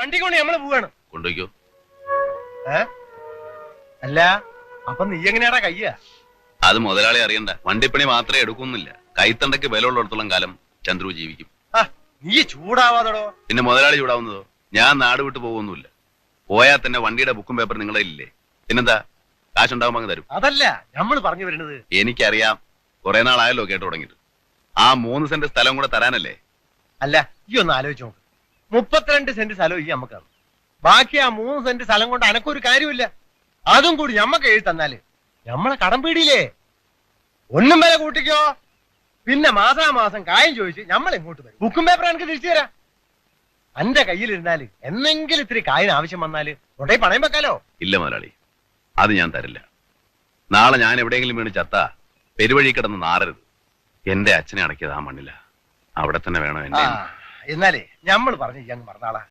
വണ്ടി കൊണ്ട് നമ്മള് പോവാണ്. കൊണ്ടുപോയിക്കോ. അല്ല അപ്പൊ നീ എങ്ങനെയാടാ കയ്യ? അത് മുതലാളി അറിയണ്ട. വണ്ടിപ്പണി മാത്രമേ എടുക്കുന്നില്ല. കൈത്തണ്ടയ്ക്ക് വില ഉള്ളിടത്തോളം കാലം ചന്ദ്രു ജീവിക്കും. നീ ചൂടാവാതടോ. പിന്നെ മുതലാളി ചൂടാവുന്നതോ? ഞാൻ നാട് വിട്ടു പോകുന്നില്ല. പോയാൽ തന്നെ വണ്ടിയുടെ ബുക്കും പേപ്പർ നിങ്ങളുടെ ഇല്ലേ? പിന്നെന്താ, കാശുണ്ടാവുമ്പോ അങ്ങ് തരും. അതല്ല നമ്മൾ പറഞ്ഞു വരുന്നത്. എനിക്കറിയാം, കുറെ നാളായല്ലോ കേട്ടു തുടങ്ങിട്ട്. ആ 3 സെന്റ് സ്ഥലം കൂടെ തരാനല്ലേ? അല്ല ഈ ഒന്ന് ആലോചിച്ച് നോക്ക്. 32 സെന്റ് സ്ഥലം ഈ നമ്മക്കാണ്. ബാക്കി ആ 3 സെന്റ് സ്ഥലം കൊണ്ട് അനക്കൊരു കാര്യമില്ല. അതും കൂടി ഞമ്മക്ക് എഴുതി തന്നാല് നമ്മളെ കടം പീടിയില്ലേ? ഒന്നും വില കൂട്ടിക്കോ. പിന്നെ മാസാമാസം കായം ചോദിച്ച് നമ്മൾ ഇങ്ങോട്ട് വരും. ബുക്കും പേപ്പർ എനിക്ക് തിരിച്ചു തരാം. എന്റെ കയ്യിലിരുന്നാല് എന്നെങ്കിലും ഇത്തിരി കായിന് ആവശ്യം വന്നാല് കൊണ്ടേ പണയം വെക്കാലോ. ഇല്ല മുതലാളി, അത് ഞാൻ തരില്ല. നാളെ ഞാൻ എവിടെയെങ്കിലും വീണ് ചത്ത പെരുവഴി കിടന്ന് നാറരുത്. എന്റെ അച്ഛനെ അടക്കിയത് ആ മണ്ണില. അവിടെ തന്നെ വേണം എന്നെ. എന്നാലേ ഞമ്മള് പറഞ്ഞു അങ്ങ് മറന്നാളാ.